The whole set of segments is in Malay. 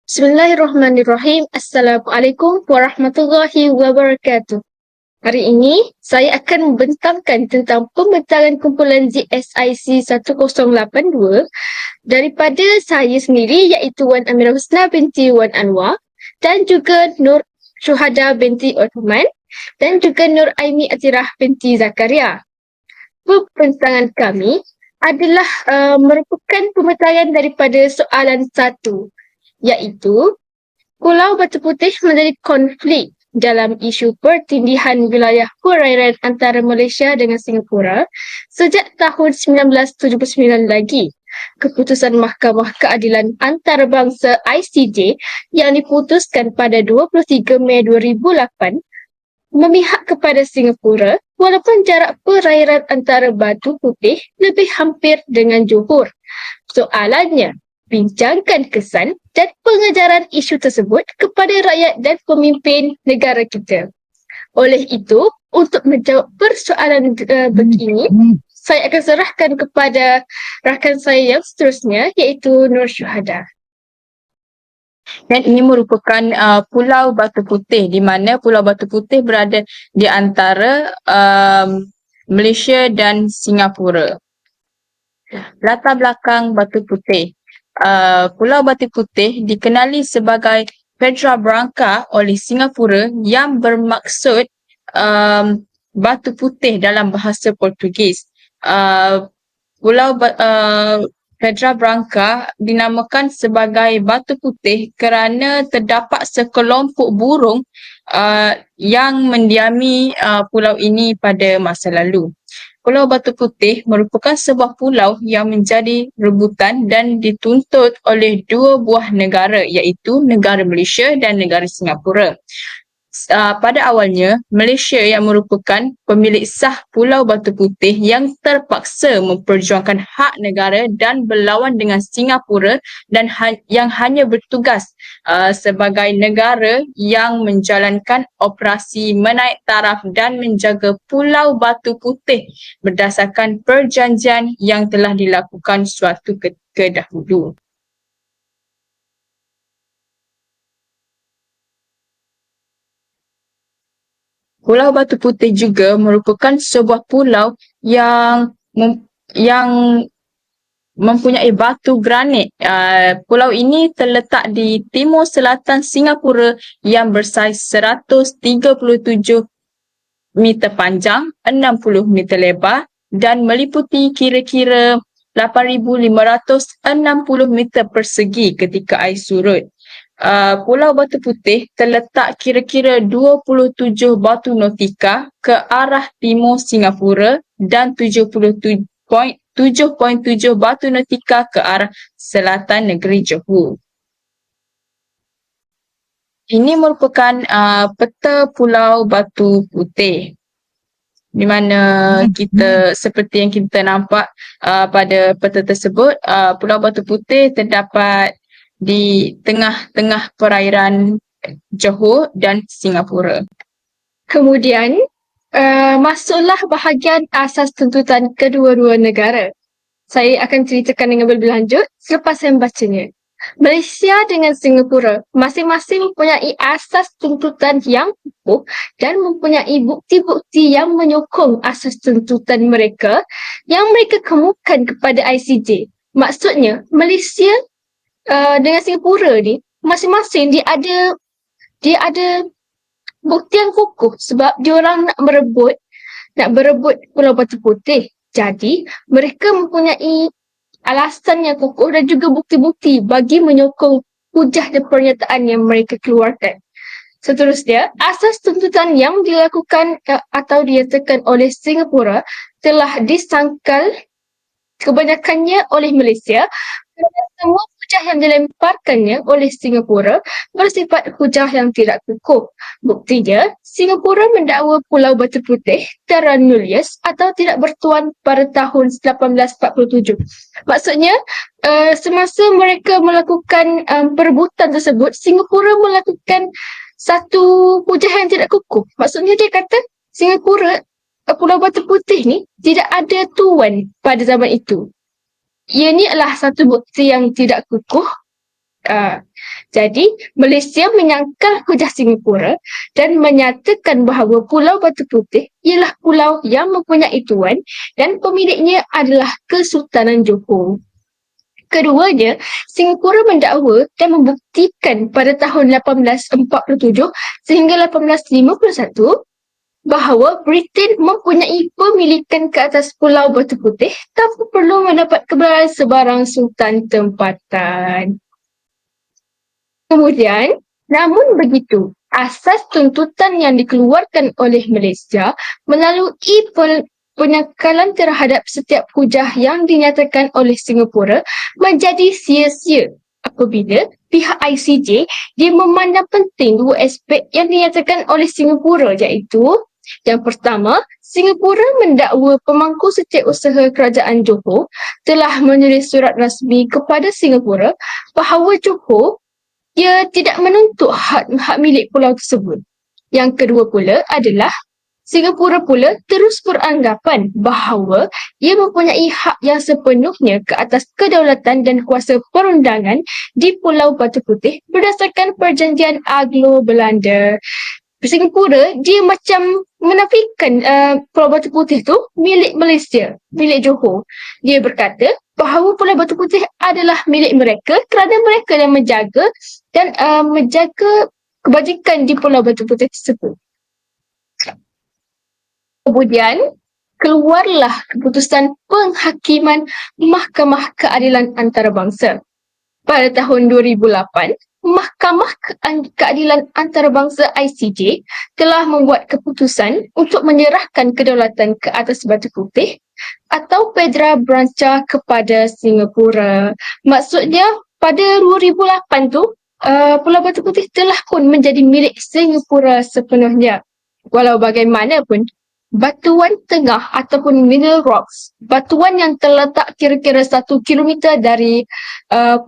Bismillahirrahmanirrahim. Assalamualaikum warahmatullahi wabarakatuh. Hari ini, saya akan membentangkan tentang pembentangan kumpulan ZSIC 1082 daripada saya sendiri iaitu Wan Amirah Husna binti Wan Anwar dan juga Nur Syuhada binti Uthman dan juga Nur Aini Atirah binti Zakaria. Pembentangan kami adalah merupakan pembentangan daripada soalan 1, iaitu Pulau Batu Putih menjadi konflik dalam isu pertindihan wilayah perairan antara Malaysia dengan Singapura sejak tahun 1979 lagi. Keputusan Mahkamah Keadilan Antarabangsa ICJ yang diputuskan pada 23 Mei 2008 memihak kepada Singapura walaupun jarak perairan antara Batu Putih lebih hampir dengan Johor. Soalannya, bincangkan kesan dan pengejaran isu tersebut kepada rakyat dan pemimpin negara kita. Oleh itu, untuk menjawab persoalan begini, saya akan serahkan kepada rakan saya yang seterusnya iaitu Nur Syuhada. Dan ini merupakan Pulau Batu Putih, di mana Pulau Batu Putih berada di antara Malaysia dan Singapura. Latar belakang Batu Putih. Pulau Batu Putih dikenali sebagai Pedra Branca oleh Singapura yang bermaksud Batu Putih dalam bahasa Portugis. Pedra Branca dinamakan sebagai Batu Putih kerana terdapat sekelompok burung yang mendiami pulau ini pada masa lalu. Pulau Batu Putih merupakan sebuah pulau yang menjadi rebutan dan dituntut oleh dua buah negara iaitu negara Malaysia dan negara Singapura. Pada awalnya, Malaysia yang merupakan pemilik sah Pulau Batu Putih yang terpaksa memperjuangkan hak negara dan berlawan dengan Singapura dan yang hanya bertugas sebagai negara yang menjalankan operasi menaik taraf dan menjaga Pulau Batu Putih berdasarkan perjanjian yang telah dilakukan suatu ketika dahulu. Pulau Batu Putih juga merupakan sebuah pulau yang mempunyai batu granit. Pulau ini terletak di timur selatan Singapura yang bersaiz 137 meter panjang, 60 meter lebar dan meliputi kira-kira 8,560 meter persegi ketika air surut. Pulau Batu Putih terletak kira-kira 27 batu nautika ke arah timur Singapura dan 7.7 batu nautika ke arah selatan negeri Johor. Ini merupakan peta Pulau Batu Putih, di mana kita seperti yang kita nampak pada peta tersebut, Pulau Batu Putih terdapat di tengah-tengah perairan Johor dan Singapura. Kemudian, masuklah bahagian asas tuntutan kedua-dua negara. Saya akan ceritakan dengan lebih lanjut selepas saya membacanya. Malaysia dengan Singapura masing-masing mempunyai asas tuntutan yang kukuh dan mempunyai bukti-bukti yang menyokong asas tuntutan mereka yang mereka kemukakan kepada ICJ. Maksudnya, Malaysia dengan Singapura ni masing-masing dia ada bukti yang kukuh sebab diorang nak berebut Pulau Batu Putih. Jadi mereka mempunyai alasan yang kukuh dan juga bukti-bukti bagi menyokong hujah dan pernyataan yang mereka keluarkan. Seterusnya, asas tuntutan yang dilakukan atau dinyatakan oleh Singapura telah disangkal kebanyakannya oleh Malaysia kerana semua hujah yang dilemparkannya oleh Singapura bersifat hujah yang tidak kukuh. Buktinya, Singapura mendakwa Pulau Batu Putih terra nullius atau tidak bertuan pada tahun 1847. Maksudnya, semasa mereka melakukan perebutan tersebut, Singapura melakukan satu hujah yang tidak kukuh. Maksudnya dia kata Singapura, Pulau Batu Putih ni tidak ada tuan pada zaman itu. Ia ni adalah satu bukti yang tidak kukuh Jadi, Malaysia menyangkal hujah Singapura dan menyatakan bahawa Pulau Batu Putih ialah pulau yang mempunyai tuan dan pemiliknya adalah Kesultanan Johor. Keduanya, Singapura mendakwa dan membuktikan pada tahun 1847 sehingga 1851 bahawa Britain mempunyai pemilikan ke atas Pulau Batu Putih tanpa perlu mendapat kebenaran sebarang sultan tempatan. Kemudian, namun begitu, asas tuntutan yang dikeluarkan oleh Malaysia melalui penyangkalan terhadap setiap hujah yang dinyatakan oleh Singapura menjadi sia-sia apabila pihak ICJ dia memandang penting dua aspek yang dinyatakan oleh Singapura, iaitu yang pertama, Singapura mendakwa pemangku setiausaha kerajaan Johor telah menulis surat rasmi kepada Singapura bahawa Johor ia tidak menuntut hak milik pulau tersebut. Yang kedua pula adalah Singapura pula terus beranggapan bahawa ia mempunyai hak yang sepenuhnya ke atas kedaulatan dan kuasa perundangan di Pulau Batu Putih berdasarkan Perjanjian Anglo-Belanda. Singapura dia macam menafikan Pulau Batu Putih tu milik Malaysia, milik Johor. Dia berkata bahawa Pulau Batu Putih adalah milik mereka kerana mereka yang menjaga dan menjaga kebajikan di Pulau Batu Putih tersebut. Kemudian, keluarlah keputusan penghakiman Mahkamah Keadilan Antarabangsa. Pada tahun 2008, Mahkamah Keadilan Antarabangsa ICJ telah membuat keputusan untuk menyerahkan kedaulatan ke atas Batu Putih atau Pedra Branca kepada Singapura. Maksudnya, pada 2008 tu, Pulau Batu Putih telah pun menjadi milik Singapura sepenuhnya. Walau bagaimanapun, batuan tengah ataupun mineral rocks, batuan yang terletak kira-kira 1 kilometer dari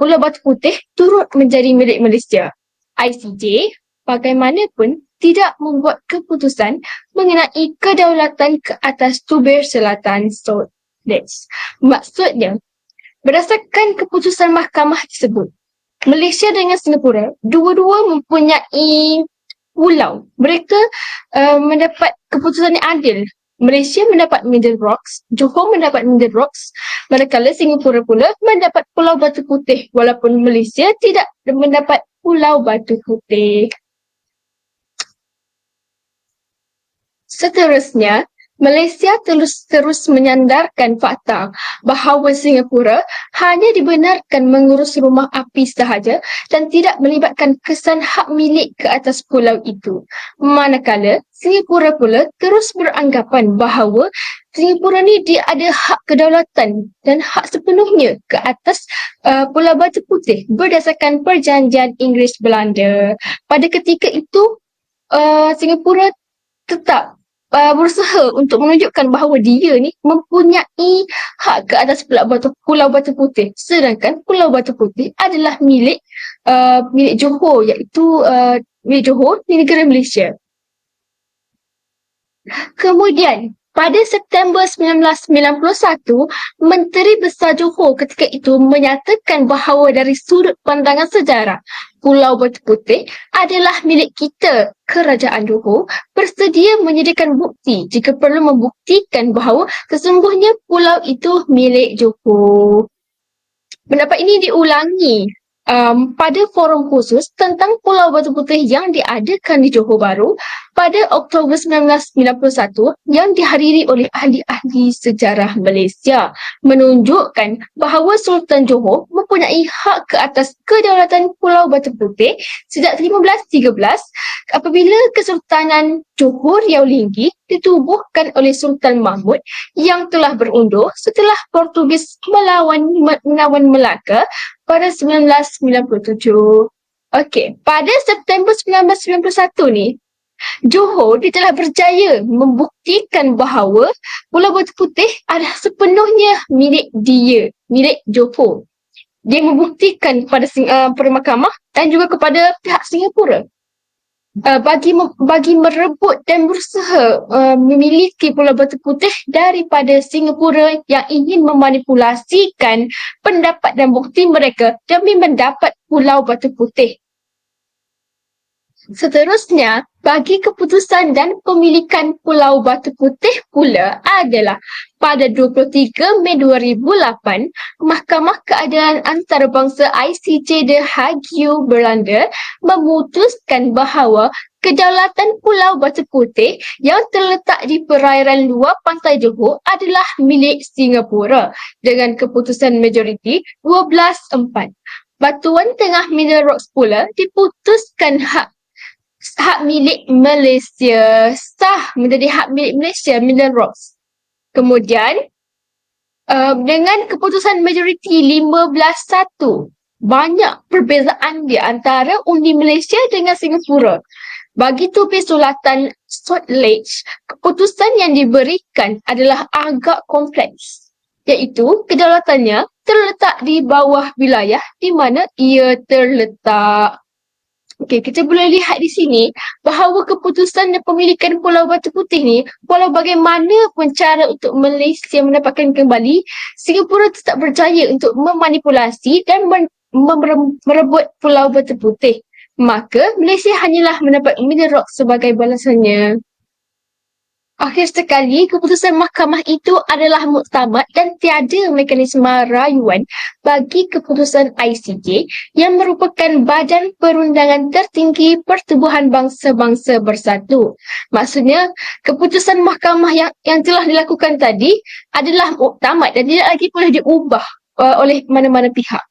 Pulau Batu Putih turut menjadi milik Malaysia. ICJ bagaimanapun tidak membuat keputusan mengenai kedaulatan ke atas Tubir Selatan. So, maksudnya, berdasarkan keputusan mahkamah tersebut, Malaysia dengan Singapura dua-dua mempunyai pulau. Mereka mendapat keputusan yang adil. Malaysia mendapat mineral rocks, Johor mendapat mineral rocks, manakala Singapura pula mendapat Pulau Batu Putih walaupun Malaysia tidak mendapat Pulau Batu Putih. Seterusnya, Malaysia terus menyandarkan fakta bahawa Singapura hanya dibenarkan mengurus rumah api sahaja dan tidak melibatkan kesan hak milik ke atas pulau itu. Manakala Singapura pula terus beranggapan bahawa Singapura ni dia ada hak kedaulatan dan hak sepenuhnya ke atas Pulau Batu Putih berdasarkan Perjanjian Inggeris-Belanda. Pada ketika itu, Singapura tetap berusaha untuk menunjukkan bahawa dia ni mempunyai hak ke atas Pulau Batu Putih, sedangkan Pulau Batu Putih adalah milik Johor, iaitu milik Johor di negara Malaysia. Kemudian pada September 1991, Menteri Besar Johor ketika itu menyatakan bahawa dari sudut pandangan sejarah, Pulau Batu Putih adalah milik kita. Kerajaan Johor bersedia menyediakan bukti jika perlu membuktikan bahawa sesungguhnya pulau itu milik Johor. Pendapat ini diulangi pada forum khusus tentang Pulau Batu Putih yang diadakan di Johor Bahru pada Oktober 1991 yang dihadiri oleh ahli-ahli sejarah Malaysia, menunjukkan bahawa Sultan Johor mempunyai hak ke atas kedaulatan Pulau Batu Putih sejak 1513 apabila Kesultanan Johor Riau Linggi ditubuhkan oleh Sultan Mahmud yang telah berundur setelah Portugis melawan Melaka pada 1997. Okey, pada September 1991 ni, Johor dia telah berjaya membuktikan bahawa Pulau Batu Putih adalah sepenuhnya milik dia, milik Johor. Dia membuktikan kepada mahkamah dan juga kepada pihak Singapura. bagi merebut dan berusaha memiliki Pulau Batu Putih daripada Singapura yang ingin memanipulasikan pendapat dan bukti mereka demi mendapat Pulau Batu Putih. Seterusnya, bagi keputusan dan pemilikan Pulau Batu Putih pula adalah pada 23 Mei 2008, Mahkamah Keadilan Antarabangsa ICJ The Hague, Belanda memutuskan bahawa kedaulatan Pulau Batu Putih yang terletak di perairan luar pantai Johor adalah milik Singapura dengan keputusan majoriti 12-4. Batuan Tengah Mineral Rocks pula diputuskan hak milik Malaysia, sah menjadi hak milik Malaysia, Mineral Rocks. Kemudian, dengan keputusan majoriti 15-1, banyak perbezaan di antara undi Malaysia dengan Singapura. Bagi Tubir Sulatan Salt Lake, keputusan yang diberikan adalah agak kompleks, iaitu kedaulatannya terletak di bawah wilayah di mana ia terletak. Okey, kita boleh lihat di sini bahawa keputusan dan pemilikan Pulau Batu Putih ni, walau bagaimanapun cara untuk Malaysia mendapatkan kembali, Singapura tetap berjaya untuk memanipulasi dan merebut Pulau Batu Putih. Maka, Malaysia hanyalah mendapat Mineral Rock sebagai balasannya. Akhir sekali, keputusan mahkamah itu adalah muktamad dan tiada mekanisme rayuan bagi keputusan ICJ yang merupakan badan perundangan tertinggi Pertubuhan Bangsa-Bangsa Bersatu. Maksudnya, keputusan mahkamah yang telah dilakukan tadi adalah muktamad dan tidak lagi boleh diubah oleh mana-mana pihak.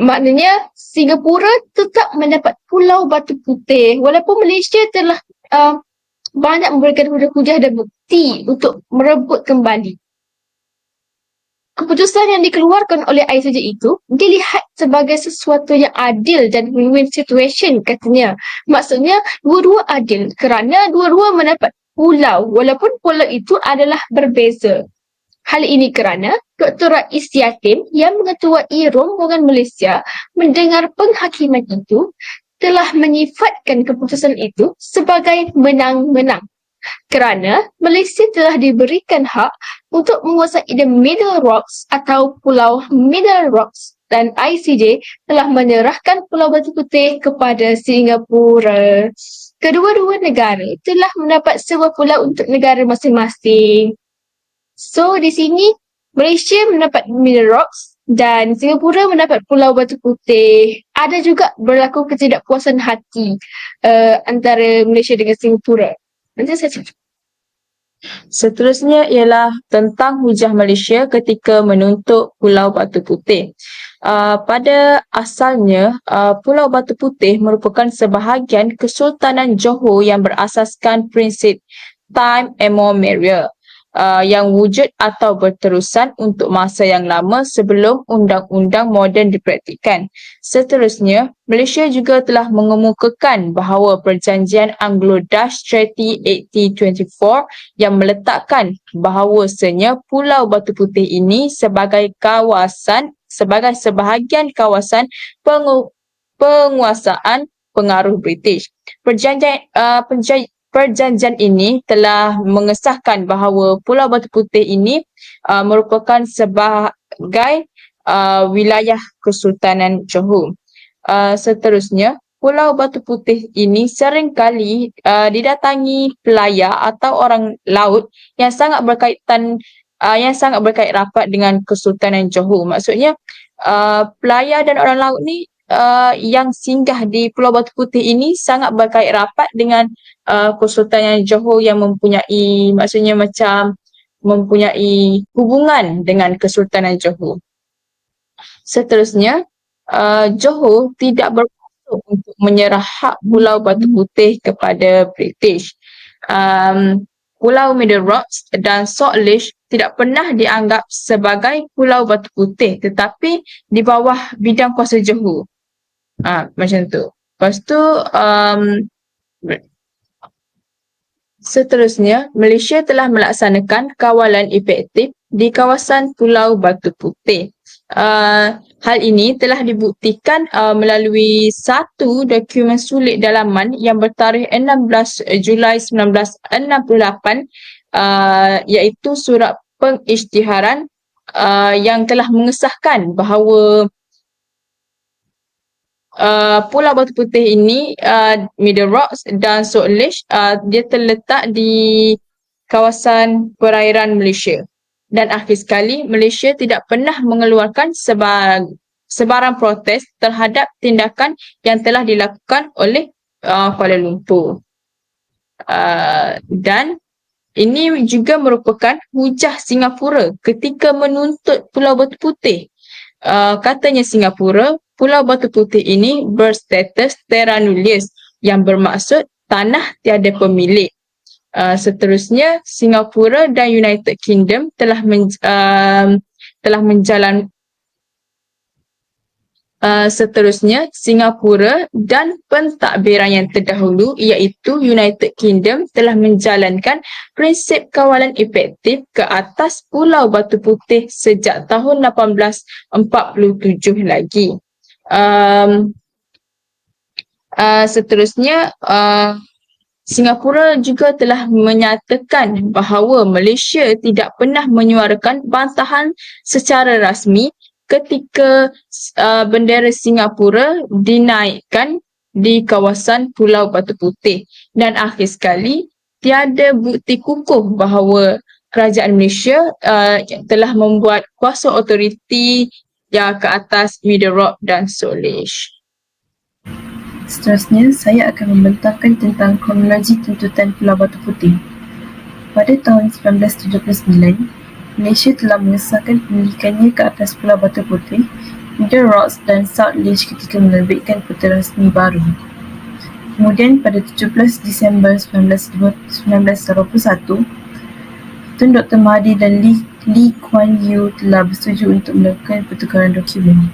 Maknanya, Singapura tetap mendapat Pulau Batu Putih walaupun Malaysia telah banyak memberikan hujah dan bukti untuk merebut kembali. Keputusan yang dikeluarkan oleh ICJ itu dilihat sebagai sesuatu yang adil dan win-win situation, katanya. Maksudnya, dua-dua adil kerana dua-dua mendapat pulau walaupun pulau itu adalah berbeza. Hal ini kerana Dr. Rais Yatim yang mengetuai rombongan Malaysia mendengar penghakiman itu telah menyifatkan keputusan itu sebagai menang-menang kerana Malaysia telah diberikan hak untuk menguasai the Middle Rocks atau Pulau Middle Rocks dan ICJ telah menyerahkan Pulau Batu Putih kepada Singapura. Kedua-dua negara telah mendapat sebuah pulau untuk negara masing-masing. So, di sini Malaysia mendapat Mineral Rocks dan Singapura mendapat Pulau Batu Putih. Ada juga berlaku ketidakpuasan hati antara Malaysia dengan Singapura. Nanti saya cakap. Seterusnya ialah tentang hujah Malaysia ketika menuntut Pulau Batu Putih. Pada asalnya, Pulau Batu Putih merupakan sebahagian Kesultanan Johor yang berasaskan prinsip time immemorial yang wujud atau berterusan untuk masa yang lama sebelum undang-undang moden dipraktikkan. Seterusnya, Malaysia juga telah mengemukakan bahawa Perjanjian Anglo-Dutch Treaty 1824 yang meletakkan bahawasanya Pulau Batu Putih ini sebagai sebahagian kawasan penguasaan pengaruh British. Perjanjian ini telah mengesahkan bahawa Pulau Batu Putih ini merupakan sebagai wilayah Kesultanan Johor. Seterusnya, Pulau Batu Putih ini seringkali didatangi pelayar atau orang laut yang sangat berkait rapat dengan Kesultanan Johor. Maksudnya, pelayar dan orang laut ni yang singgah di Pulau Batu Putih ini sangat berkait rapat dengan Kesultanan Johor yang mempunyai hubungan dengan Kesultanan Johor. Seterusnya, Johor tidak bermaksud untuk menyerah hak Pulau Batu Putih kepada British. Pulau Middle Rocks dan Salt Lake tidak pernah dianggap sebagai Pulau Batu Putih tetapi di bawah bidang kuasa Johor. Macam tu. Lepas tu, seterusnya, Malaysia telah melaksanakan kawalan efektif di kawasan Pulau Batu Putih. Hal ini telah dibuktikan melalui satu dokumen sulit dalaman yang bertarikh 16 Julai 1968 iaitu surat pengisytiharan yang telah mengesahkan bahawa Pulau Batu Putih ini, Middle Rocks dan Salt Lake, dia terletak di kawasan perairan Malaysia. Dan akhir sekali, Malaysia tidak pernah mengeluarkan sebarang protes terhadap tindakan yang telah dilakukan oleh Kuala Lumpur. Dan ini juga merupakan hujah Singapura ketika menuntut Pulau Batu Putih. Katanya Singapura, Pulau Batu Putih ini berstatus terra nullius yang bermaksud tanah tiada pemilik. Seterusnya, Singapura dan United Kingdom telah seterusnya, Singapura dan pentadbiran yang terdahulu iaitu United Kingdom telah menjalankan prinsip kawalan efektif ke atas Pulau Batu Putih sejak tahun 1847 lagi. Seterusnya, Singapura juga telah menyatakan bahawa Malaysia tidak pernah menyuarakan bantahan secara rasmi ketika bendera Singapura dinaikkan di kawasan Pulau Batu Putih. Dan akhir sekali, tiada bukti kukuh bahawa kerajaan Malaysia telah membuat kuasa otoriti yang ke atas Middle Rock dan Salt Lake. Seterusnya, saya akan membentangkan tentang kronologi tuntutan Pulau Batu Putih. Pada tahun 1979, Malaysia telah mengesahkan pemilikannya ke atas Pulau Batu Putih, Middle Rocks dan Salt Lake ketika menerbitkan peta rasmi baru. Kemudian pada 17 Disember 1981, Tun Dr. Mahathir dan Lee Kuan Yew telah bersetuju untuk melakukan pertukaran dokumen.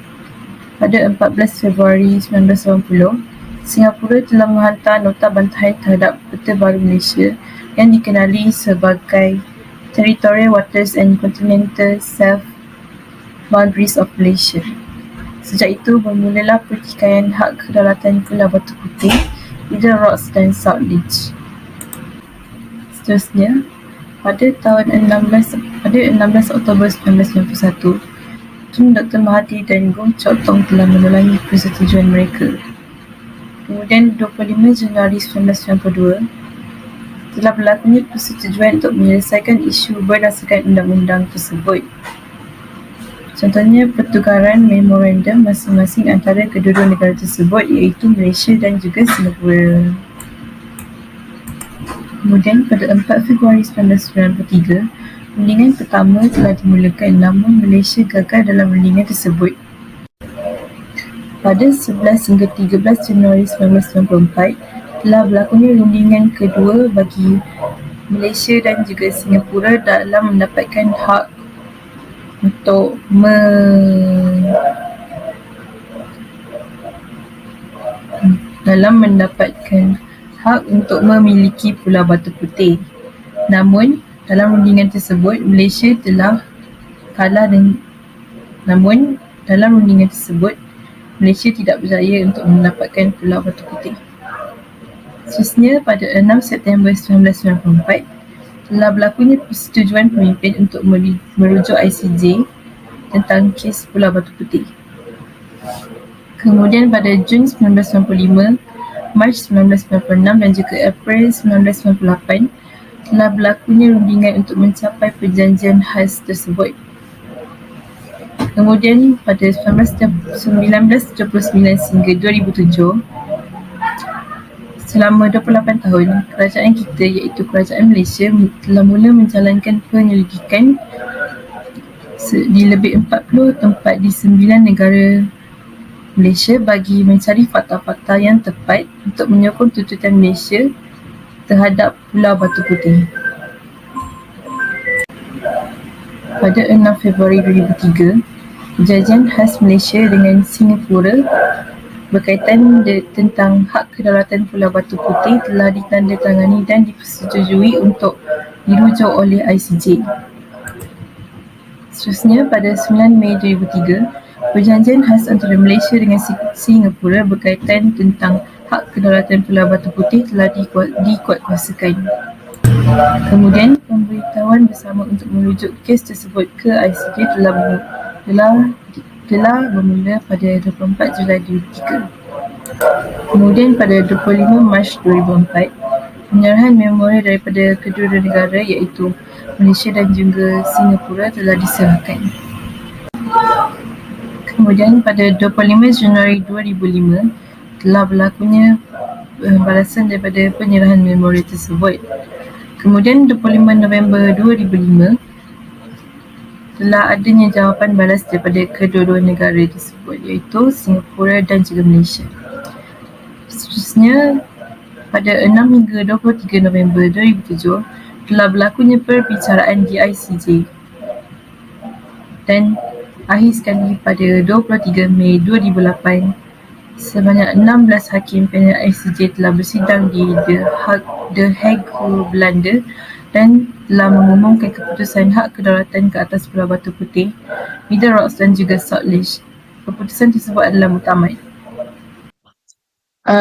Pada 14 Februari 1980, Singapura telah menghantar nota bantahan terhadap peta baru Malaysia yang dikenali sebagai Territorial Waters and Continental Self-Boundaries of Malaysia. Sejak itu, bermulalah pertikaian hak kedaulatan Pulau Batu Putih, Middle Rocks dan Salt Lake. Seterusnya, pada 16 Oktober 1991, Tun Dr. Mahathir dan Goh Chok Tong telah menulangi persetujuan mereka. Kemudian 25 Januari 1992, telah berlakunya persetujuan untuk menyelesaikan isu berdasarkan undang-undang tersebut. Contohnya pertukaran memorandum masing-masing antara kedua-dua negara tersebut iaitu Malaysia dan juga Singapura. Kemudian pada 4 Februari 1993, rundingan pertama telah dimulakan namun Malaysia gagal dalam rundingan tersebut. Pada 11 hingga 13 Januari 1994, telah berlakunya rundingan kedua bagi Malaysia dan juga Singapura dalam mendapatkan hak untuk memiliki Pulau Batu Putih. Namun, dalam rundingan tersebut, Malaysia telah kalah Malaysia tidak berjaya untuk mendapatkan Pulau Batu Putih. Seterusnya, pada 6 September 1994, telah berlakunya persetujuan pemimpin untuk merujuk ICJ tentang kes Pulau Batu Putih. Kemudian pada Jun 1995, Mac 1996 dan juga April 1998, telah berlakunya rundingan untuk mencapai perjanjian khas tersebut. Kemudian pada 1979 hingga 2007, selama 28 tahun, kerajaan kita iaitu kerajaan Malaysia telah mula menjalankan penyelidikan di lebih 40 tempat di 9 negara Malaysia bagi mencari fakta-fakta yang tepat untuk menyokong tuntutan Malaysia terhadap Pulau Batu Putih. Pada 6 Februari 2003, perjanjian khas Malaysia dengan Singapura berkaitan tentang hak kedaulatan Pulau Batu Putih telah ditandatangani dan dipersetujui untuk dirujuk oleh ICJ. Seterusnya, pada 9 Mei 2003, Perjanjian khas antara Malaysia dengan Singapura berkaitan tentang hak kedaulatan Pulau Batu Putih telah dikuatkuasakan. Kemudian, pemberitahuan bersama untuk merujuk kes tersebut ke ICJ telah bermula pada 24 Julai 2003. Kemudian pada 25 Mac 2004, penyerahan memori daripada kedua-dua negara iaitu Malaysia dan juga Singapura telah diserahkan. Kemudian pada 25 Januari 2005 telah berlakunya balasan daripada penyerahan memori tersebut. Kemudian 25 November 2005 telah adanya jawapan balas daripada kedua-dua negara tersebut iaitu Singapura dan juga Malaysia. Seterusnya pada 6 hingga 23 November 2007 telah berlakunya perbicaraan di ICJ dan akhir sekali pada 23 Mei 2008 sebanyak 16 hakim panel ICJ telah bersidang di The Hague, Belanda dan telah mengumumkan keputusan hak kedaulatan ke atas Pulau Batu Putih, Middle Rocks dan juga Salt Lake. Keputusan tersebut adalah muktamad.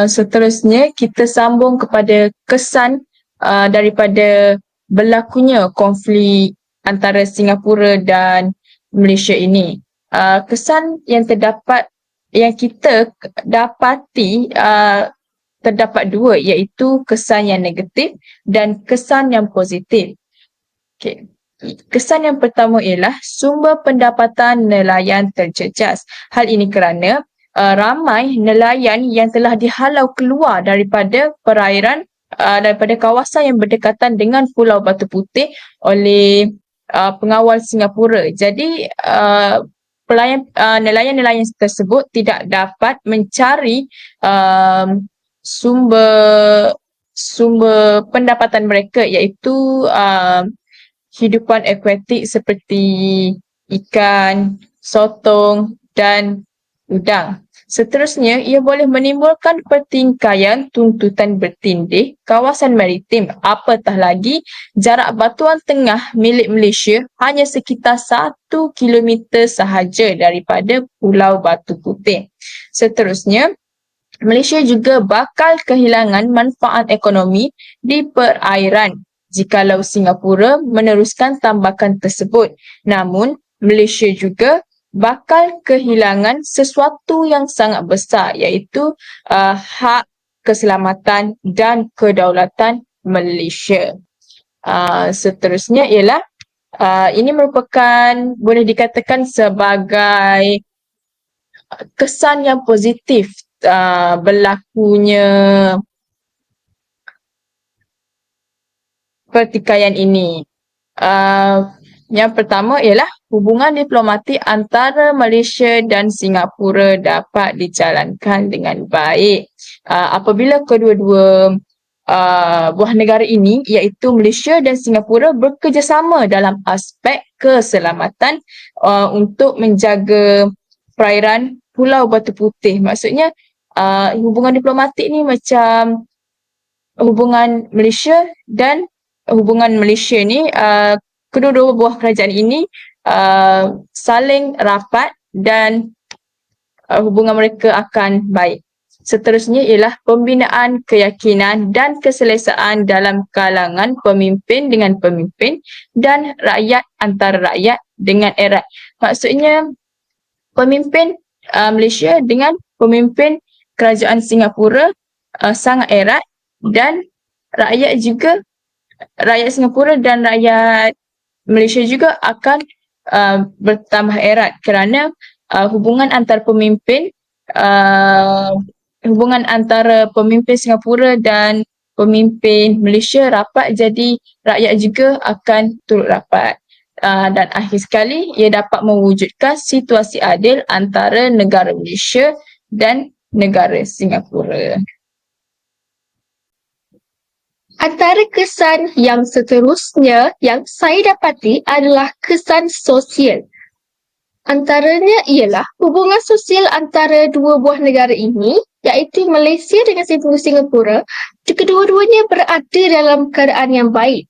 Seterusnya kita sambung kepada kesan daripada berlakunya konflik antara Singapura dan Malaysia ini. Kesan yang kita dapati terdapat dua, iaitu kesan yang negatif dan kesan yang positif. Okay. Kesan yang pertama ialah sumber pendapatan nelayan terjejas. Hal ini kerana ramai nelayan yang telah dihalau keluar daripada perairan daripada kawasan yang berdekatan dengan Pulau Batu Putih oleh pengawal Singapura. Jadi nelayan-nelayan tersebut tidak dapat mencari sumber pendapatan mereka, iaitu hidupan akuatik seperti ikan, sotong dan udang. Seterusnya, ia boleh menimbulkan pertingkaian tuntutan bertindih kawasan maritim, apatah lagi jarak batuan tengah milik Malaysia hanya sekitar 1 kilometer sahaja daripada Pulau Batu Putih. Seterusnya, Malaysia juga bakal kehilangan manfaat ekonomi di perairan jikalau Singapura meneruskan tambakan tersebut. Namun, Malaysia juga bakal kehilangan sesuatu yang sangat besar, iaitu hak keselamatan dan kedaulatan Malaysia. Seterusnya ialah ini merupakan boleh dikatakan sebagai kesan yang positif berlakunya pertikaian ini. Yang pertama ialah hubungan diplomatik antara Malaysia dan Singapura dapat dijalankan dengan baik apabila kedua-dua buah negara ini, iaitu Malaysia dan Singapura, bekerjasama dalam aspek keselamatan untuk menjaga perairan Pulau Batu Putih. Maksudnya hubungan diplomatik ni macam hubungan Malaysia dan hubungan Malaysia ni kedua-dua buah kerajaan ini saling rapat dan hubungan mereka akan baik. Seterusnya ialah pembinaan keyakinan dan keselesaan dalam kalangan pemimpin dengan pemimpin dan rakyat antara rakyat dengan erat. Maksudnya pemimpin Malaysia dengan pemimpin kerajaan Singapura sangat erat, dan rakyat Singapura dan rakyat Malaysia juga akan bertambah erat kerana hubungan antara pemimpin Singapura dan pemimpin Malaysia rapat, jadi rakyat juga akan turut rapat. Dan akhir sekali, ia dapat mewujudkan situasi adil antara negara Malaysia dan negara Singapura. Antara kesan yang seterusnya yang saya dapati adalah kesan sosial. Antaranya ialah hubungan sosial antara dua buah negara ini, iaitu Malaysia dengan Singapura, kedua-duanya berada dalam keadaan yang baik.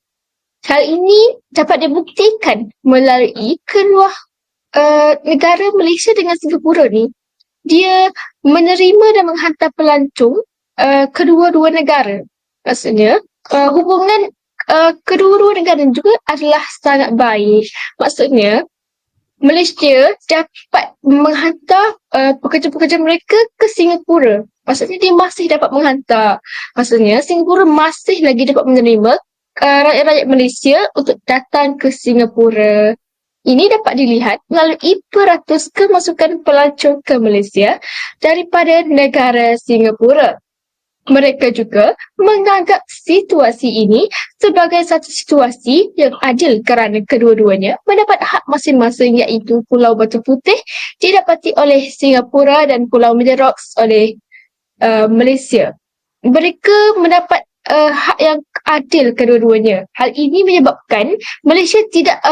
Hal ini dapat dibuktikan melalui negara Malaysia dengan Singapura ni, dia menerima dan menghantar pelancong kedua-dua negara. Maksudnya, hubungan kedua-dua negara juga adalah sangat baik. Maksudnya, Malaysia dapat menghantar pekerja-pekerja mereka ke Singapura. Maksudnya dia masih dapat menghantar. Maksudnya Singapura masih lagi dapat menerima rakyat-rakyat Malaysia untuk datang ke Singapura. Ini dapat dilihat melalui peratus kemasukan pelancong ke Malaysia daripada negara Singapura. Mereka juga menganggap situasi ini sebagai satu situasi yang adil kerana kedua-duanya mendapat hak masing-masing, iaitu Pulau Batu Putih didapati oleh Singapura dan Pulau Middle-Rocks oleh Malaysia. Mereka mendapat hak yang adil kedua-duanya. Hal ini menyebabkan Malaysia tidak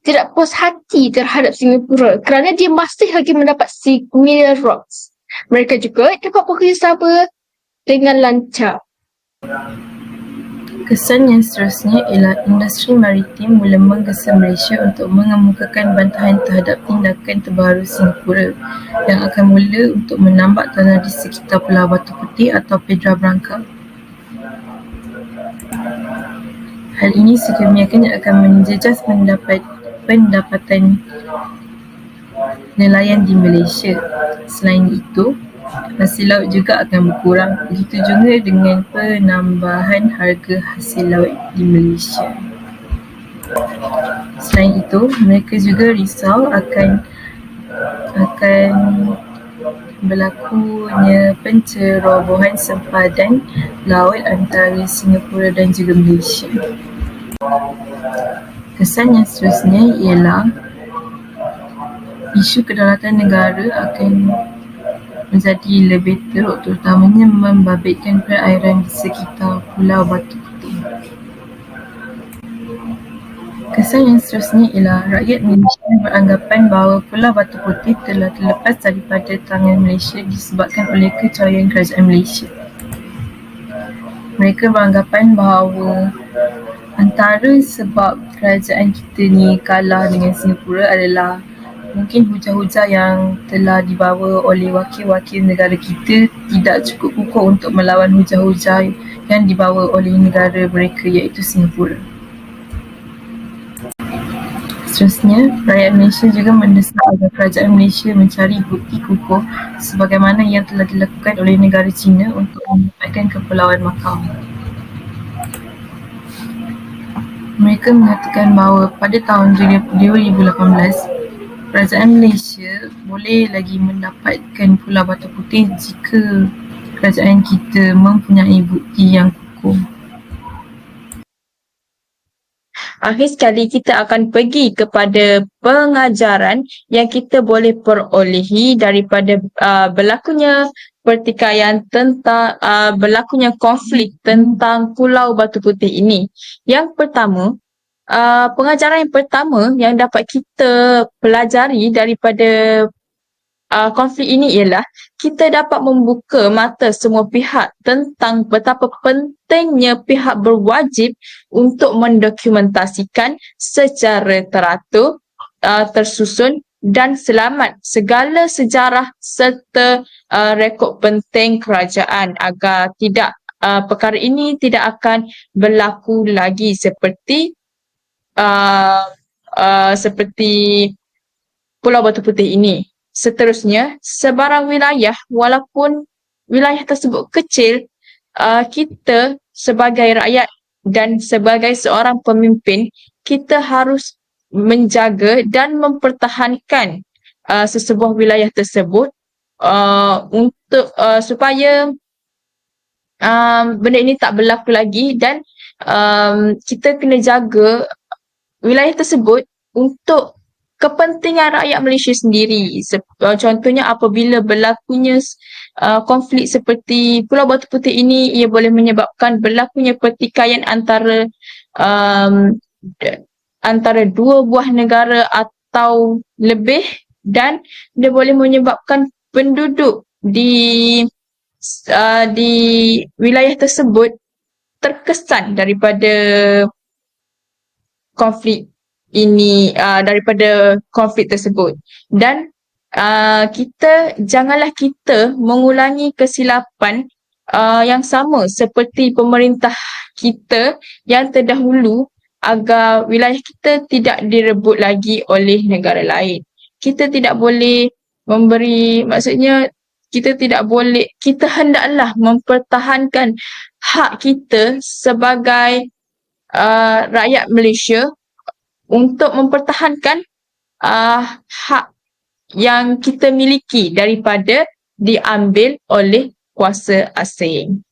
tidak puas hati terhadap Singapura kerana dia masih lagi mendapat Middle-Rocks. Mereka juga dapat bekerjasama dengan lancar. Kesan yang seterusnya ialah industri maritim mula menggesa Malaysia untuk mengemukakan bantahan terhadap tindakan terbaru Singapura yang akan mula untuk menambak tanah di sekitar Pulau Batu Putih atau Pedra Branca. Hal ini sekiranya akan menjejas pendapatan nelayan di Malaysia. Selain itu, hasil laut juga akan berkurang. Begitu juga dengan penambahan harga hasil laut di Malaysia. Selain itu, mereka juga risau akan berlakunya pencerobohan sempadan laut antara Singapura dan juga Malaysia. Kesan yang seterusnya ialah isu kedaulatan negara akan menjadi lebih teruk, terutamanya membabitkan perairan di sekitar Pulau Batu Putih. Kesan yang seterusnya ialah rakyat Malaysia beranggapan bahawa Pulau Batu Putih telah terlepas daripada tangan Malaysia disebabkan oleh kecayaan kerajaan Malaysia. Mereka beranggapan bahawa antara sebab kerajaan kita ni kalah dengan Singapura adalah mungkin hujah-hujah yang telah dibawa oleh wakil-wakil negara kita tidak cukup kukuh untuk melawan hujah-hujah yang dibawa oleh negara mereka, iaitu Singapura. Seterusnya, rakyat Malaysia juga mendesak agar kerajaan Malaysia mencari bukti kukuh sebagaimana yang telah dilakukan oleh negara China untuk mendapatkan Kepulauan Macau. Mereka mengatakan bahawa pada tahun 2018, kerajaan Malaysia boleh lagi mendapatkan Pulau Batu Putih jika kerajaan kita mempunyai bukti yang kukuh. Akhir sekali kita akan pergi kepada pengajaran yang kita boleh perolehi daripada berlakunya pertikaian tentang berlakunya konflik tentang Pulau Batu Putih ini. Yang pertama, pengajaran yang pertama yang dapat kita pelajari daripada konflik ini ialah kita dapat membuka mata semua pihak tentang betapa pentingnya pihak berwajib untuk mendokumentasikan secara teratur, tersusun dan selamat segala sejarah serta rekod penting kerajaan agar tidak perkara ini tidak akan berlaku lagi seperti Pulau Batu Putih ini. Seterusnya, sebarang wilayah, walaupun wilayah tersebut kecil, kita sebagai rakyat dan sebagai seorang pemimpin, kita harus menjaga dan mempertahankan sesebuah wilayah tersebut untuk supaya benda ini tak berlaku lagi, dan kita kena jaga wilayah tersebut untuk kepentingan rakyat Malaysia sendiri. Contohnya apabila berlakunya konflik seperti Pulau Batu Putih ini, ia boleh menyebabkan berlakunya pertikaian antara dua buah negara atau lebih, dan dia boleh menyebabkan penduduk di wilayah tersebut terkesan daripada konflik ini daripada konflik tersebut. Dan janganlah kita mengulangi kesilapan yang sama seperti pemerintah kita yang terdahulu agar wilayah kita tidak direbut lagi oleh negara lain. Kita tidak boleh kita hendaklah mempertahankan hak kita sebagai rakyat Malaysia untuk mempertahankan hak yang kita miliki daripada diambil oleh kuasa asing.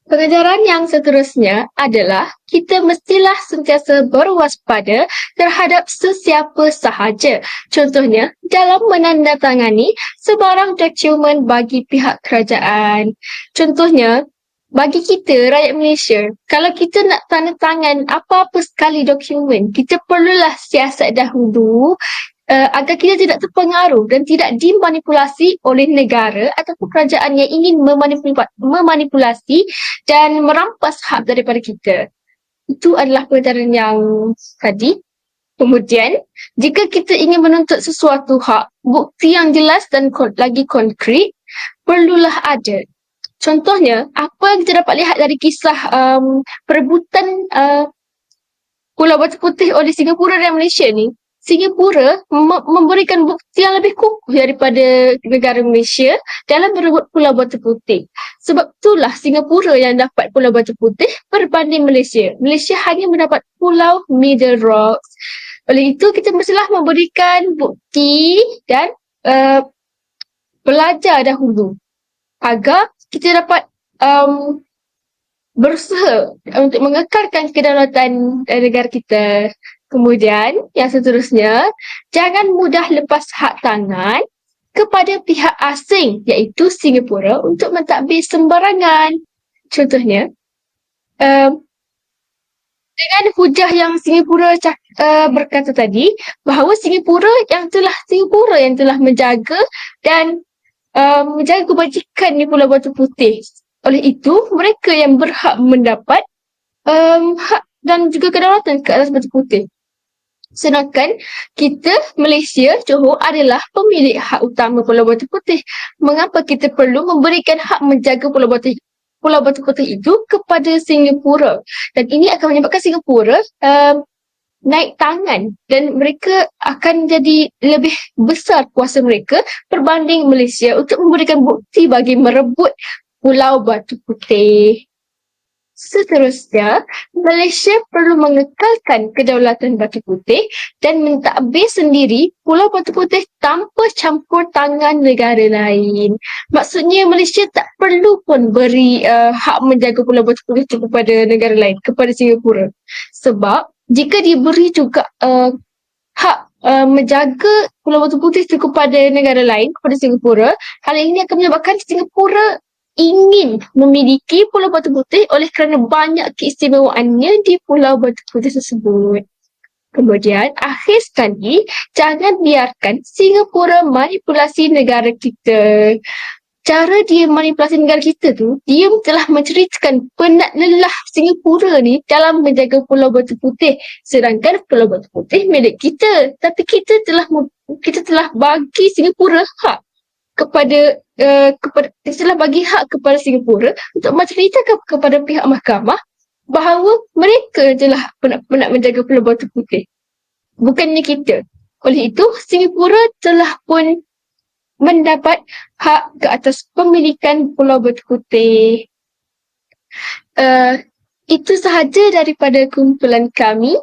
Pengajaran yang seterusnya adalah kita mestilah sentiasa berwaspada terhadap sesiapa sahaja. Contohnya, dalam menandatangani sebarang dokumen bagi pihak kerajaan. Contohnya, bagi kita, rakyat Malaysia, kalau kita nak tanda tangan apa-apa sekali dokumen, kita perlulah siasat dahulu agar kita tidak terpengaruh dan tidak dimanipulasi oleh negara ataupun kerajaan yang ingin memanipulasi dan merampas hak daripada kita. Itu adalah pengajaran yang tadi. Kemudian, jika kita ingin menuntut sesuatu hak, bukti yang jelas dan lagi konkret perlulah ada. Contohnya, apa yang kita dapat lihat dari kisah perebutan Pulau Batu Putih oleh Singapura dan Malaysia ni, Singapura memberikan bukti yang lebih kukuh daripada negara Malaysia dalam berebut Pulau Batu Putih. Sebab itulah Singapura yang dapat Pulau Batu Putih berbanding Malaysia. Malaysia hanya mendapat Pulau Middle Rocks. Oleh itu, kita mestilah memberikan bukti dan belajar dahulu agar kita dapat berusaha untuk mengekalkan kedaulatan negara kita. Kemudian, yang seterusnya, jangan mudah lepas hak tangan kepada pihak asing, iaitu Singapura, untuk mentadbir sembarangan. Contohnya, dengan hujah yang Singapura berkata tadi, bahawa Singapura yang telah menjaga dan menjaga kebajikan di Pulau Batu Putih. Oleh itu, mereka yang berhak mendapat hak dan juga kedaulatan ke atas Batu Putih. Sedangkan kita, Malaysia, Johor adalah pemilik hak utama Pulau Batu Putih. Mengapa kita perlu memberikan hak menjaga Pulau Batu Putih itu kepada Singapura? Dan ini akan menyebabkan Singapura naik tangan dan mereka akan jadi lebih besar kuasa mereka berbanding Malaysia untuk memberikan bukti bagi merebut Pulau Batu Putih. Seterusnya, Malaysia perlu mengekalkan kedaulatan Batu Putih dan mentadbir sendiri Pulau Batu Putih tanpa campur tangan negara lain. Maksudnya Malaysia tak perlu pun beri hak menjaga Pulau Batu Putih itu kepada negara lain, kepada Singapura. Sebab jika diberi juga hak menjaga Pulau Batu Putih itu kepada negara lain, kepada Singapura, hal ini akan menyebabkan Singapura ingin memiliki Pulau Batu Putih oleh kerana banyak keistimewaannya di Pulau Batu Putih tersebut. Kemudian, akhir sekali, jangan biarkan Singapura manipulasi negara kita. Cara dia manipulasi negara kita tu, dia telah menceritakan penat lelah Singapura ni dalam menjaga Pulau Batu Putih. Sedangkan Pulau Batu Putih milik kita. Tapi kita telah bagi Singapura hak kepada bagi hak kepada Singapura untuk menceritakan kepada pihak mahkamah bahawa mereka telah penat menjaga Pulau Batu Putih. Bukannya kita. Oleh itu, Singapura telah pun mendapat hak ke atas pemilikan Pulau Batu Putih. Itu sahaja daripada kumpulan kami.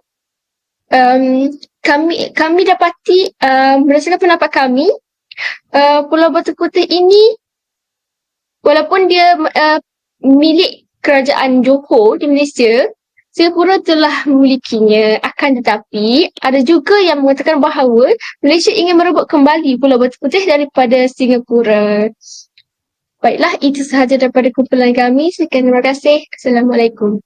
Kami dapati berdasarkan pendapat kami, Pulau Batu Putih ini walaupun dia milik kerajaan Johor di Malaysia, Singapura telah memilikinya. Akan tetapi ada juga yang mengatakan bahawa Malaysia ingin merebut kembali Pulau Batu Putih daripada Singapura. Baiklah, itu sahaja daripada kumpulan kami. Sekian, terima kasih. Assalamualaikum.